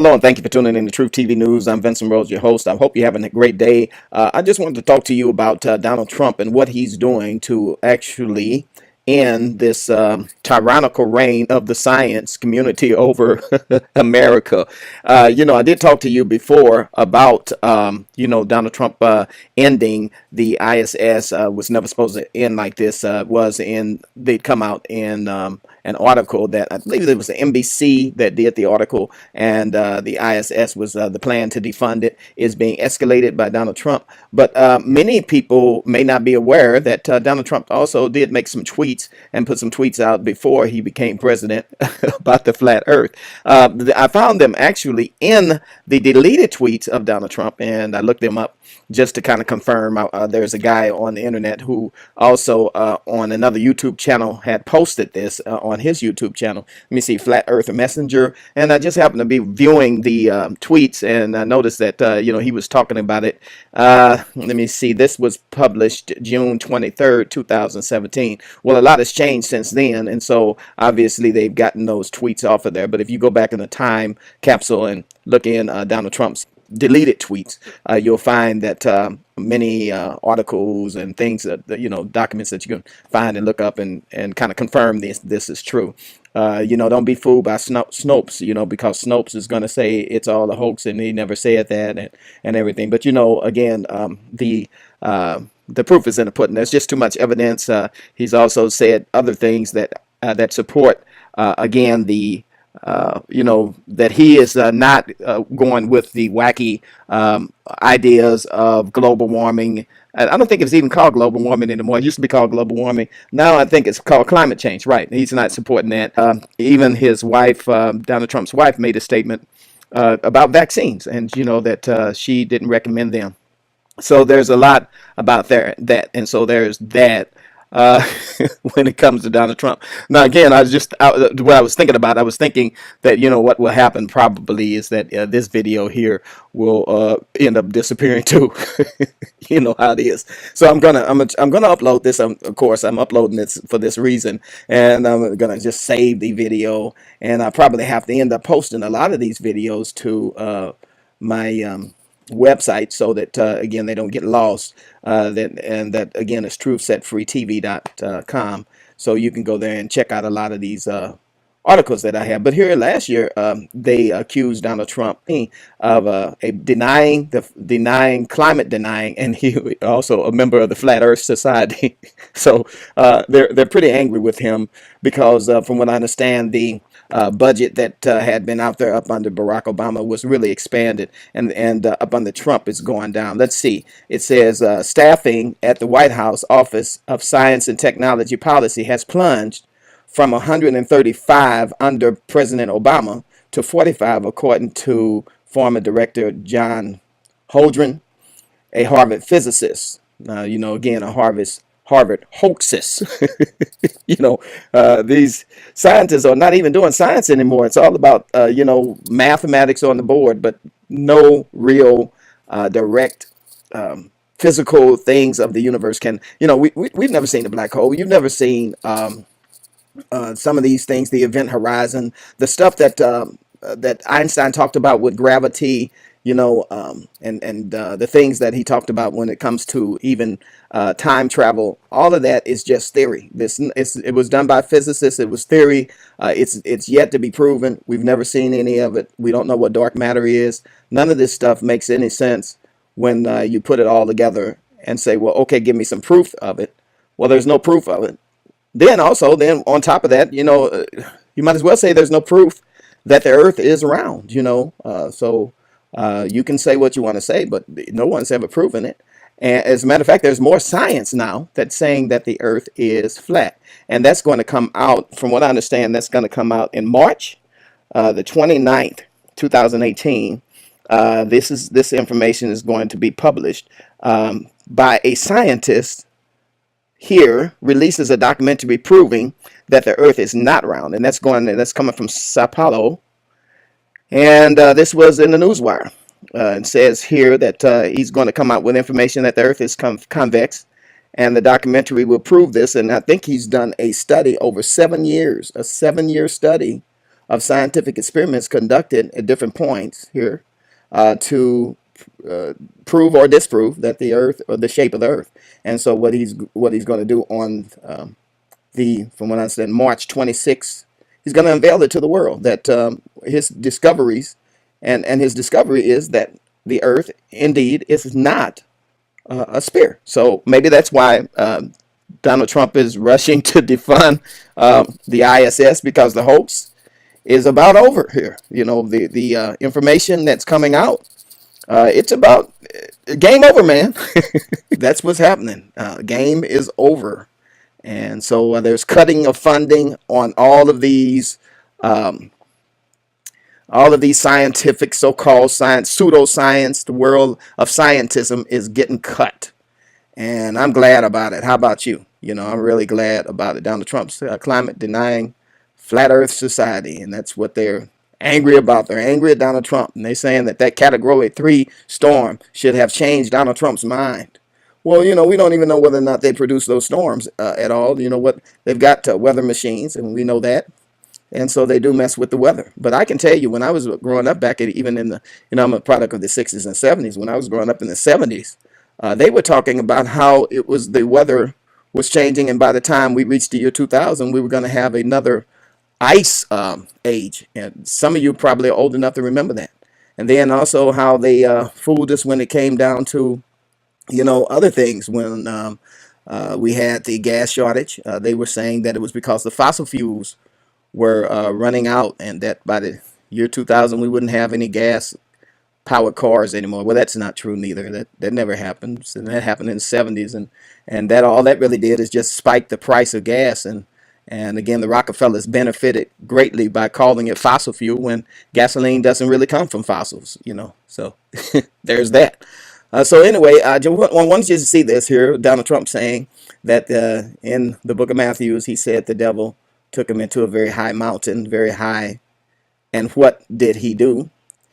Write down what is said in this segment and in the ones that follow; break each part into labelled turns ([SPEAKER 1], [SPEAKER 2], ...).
[SPEAKER 1] Hello, and thank you for tuning in to Truth TV News. I'm Vincent Rose, your host. I hope you're having a great day. I just wanted to talk to you about Donald Trump and what he's doing to actually end this tyrannical reign of the science community over America. I did talk to you before about, Donald Trump ending the ISS was never supposed to end like this. They'd come out in an article that I believe it was the NBC that did the article, and the ISS was the plan to defund it is being escalated by Donald Trump. But many people may not be aware that Donald Trump also did make some tweets and put some tweets out before he became president about the flat earth. I found them actually in the deleted tweets of Donald Trump, and I looked them up just to kind of confirm. There's a guy on the internet who also on another YouTube channel had posted this on his YouTube channel. Let me see, Flat Earth Messenger, and I just happened to be viewing the tweets, and I noticed that he was talking about it. Let me see, this was published June 23rd, 2017. Well, a lot has changed since then, and so obviously they've gotten those tweets off of there. But if you go back in the time capsule and look in Donald Trump's deleted tweets, you'll find that many articles and things that documents that you can find and look up and kind of confirm this is true. Don't be fooled by Snopes, because Snopes is going to say it's all a hoax and he never said that and everything. But again, the proof is in the pudding. There's just too much evidence. He's also said other things that support again that he is not going with the wacky ideas of global warming. I don't think it's even called global warming anymore. It used to be called global warming. Now I think it's called climate change. Right. He's not supporting that. Even his wife, Donald Trump's wife, made a statement about vaccines, and that she didn't recommend them. So there's a lot about that. And so there's that. When it comes to Donald Trump. Now, again, what I was thinking about, I was thinking that, what will happen probably is that this video here will end up disappearing too. You know how it is. So I'm gonna upload this. Of course, I'm uploading this for this reason, and I'm gonna just save the video, and I probably have to end up posting a lot of these videos to my website, so that again they don't get lost. That again is truthsetfreetv.com, so you can go there and check out a lot of these articles that I have. But here last year, they accused Donald Trump of climate denying, and he also a member of the Flat Earth Society. So they're pretty angry with him because, from what I understand, the budget that had been out there up under Barack Obama was really expanded, and up under Trump is going down. Let's see. It says staffing at the White House Office of Science and Technology Policy has plunged from 135 under President Obama to 45, according to former director John Holdren, a Harvard physicist. Again, a Harvard hoaxes. These scientists are not even doing science anymore. It's all about, mathematics on the board, but no real direct physical things of the universe can, we've never seen a black hole. You've never seen some of these things, the event horizon, the stuff that Einstein talked about with gravity, and the things that he talked about when it comes to even time travel. All of that is just theory. It was done by physicists. It was theory. It's yet to be proven. We've never seen any of it. We don't know what dark matter is. None of this stuff makes any sense when you put it all together and say, well, okay, give me some proof of it. Well, there's no proof of it. Then on top of that, you might as well say there's no proof that the earth is round, so you can say what you want to say, but no one's ever proven it. And as a matter of fact, there's more science now that's saying that the earth is flat. And that's going to come out, from what I understand, that's going to come out in March, the 29th, 2018. This information is going to be published by a scientist here, releases a documentary proving that the earth is not round. And that's coming from Sao Paulo. And this was in the Newswire. It says here that he's going to come out with information that the earth is convex, and the documentary will prove this. And I think he's done a study over 7 years, a 7-year study of scientific experiments conducted at different points here to prove or disprove that the Earth, or the shape of the Earth. And so what he's going to do on from what I said, March 26th, he's going to unveil it to the world that his discoveries, and his discovery is that the Earth indeed is not a sphere. So maybe that's why Donald Trump is rushing to defund the ISS, because the hoax is about over here. You know, the information that's coming out, it's about game over, man. That's what's happening. Game is over. And so there's cutting of funding on um, all of these scientific, so-called science, pseudoscience. The world of scientism is getting cut, and I'm glad about it. How about you? You know, I'm really glad about it. Donald Trump's climate denying, flat Earth society, and that's what they're angry about. They're angry at Donald Trump, and they're saying that Category 3 storm should have changed Donald Trump's mind. Well, you know, we don't even know whether or not they produce those storms at all. You know what? They've got weather machines, and we know that. And so they do mess with the weather. But I can tell you, when I was growing up back even in the, you know, I'm a product of the 60s and 70s. When I was growing up in the 70s, they were talking about how it was, the weather was changing. And by the time we reached the year 2000, we were going to have another ice age. And some of you probably are old enough to remember that. And then also how they fooled us when it came down to, you know, other things. When we had the gas shortage, they were saying that it was because the fossil fuels were running out, and that by the year 2000 we wouldn't have any gas powered cars anymore. Well, that's not true neither. That never happened. And that happened in the 70s, and that all that really did is just spike the price of gas. And again, the Rockefellers benefited greatly by calling it fossil fuel when gasoline doesn't really come from fossils, you know. So there's that. So anyway, I wanted you to see this here. Donald Trump saying that in the book of Matthew, he said the devil took him into a very high mountain, very high. And what did he do?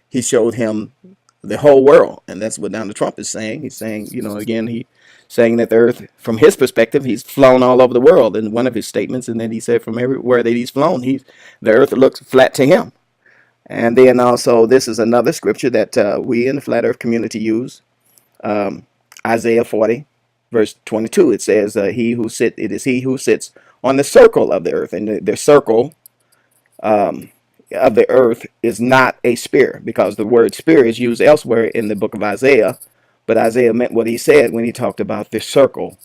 [SPEAKER 1] He showed him the whole world. And that's what Donald Trump is saying. He's saying, you know, again, he saying that the earth, from his perspective, he's flown all over the world in one of his statements. And then he said from everywhere that he's flown, the earth looks flat to him. And then also, this is another scripture that we in the flat earth community use. Isaiah 40, verse 22. It says, it is he who sits on the circle of the earth. And the circle of the earth is not a sphere, because the word sphere is used elsewhere in the book of Isaiah. But Isaiah meant what he said when he talked about the circle,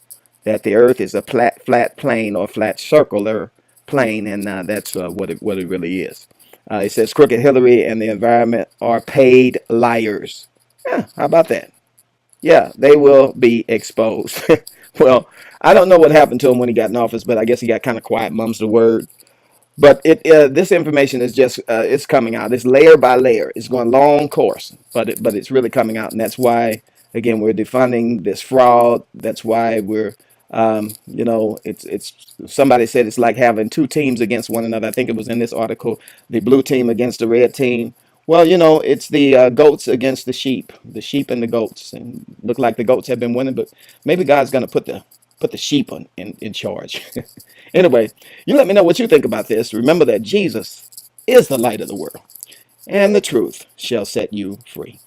[SPEAKER 1] that the earth is a flat plane, or flat circular plane, and that's what it really is. It says crooked Hillary and the environment are paid liars. Yeah, how about that? Yeah, they will be exposed. Well, I don't know what happened to him when he got in office, but I guess he got kind of quiet, mum's the word. But this information is just it's coming out. It's layer by layer. It's going long course, but it's really coming out, and that's why, again, we're defunding this fraud. That's why we're you know, it's somebody said it's like having two teams against one another. I think it was in this article, the blue team against the red team. Well, you know, it's the goats against the sheep and the goats, and look like the goats have been winning, but maybe God's going to put the sheep in charge. Anyway, you let me know what you think about this. Remember that Jesus is the light of the world, and the truth shall set you free.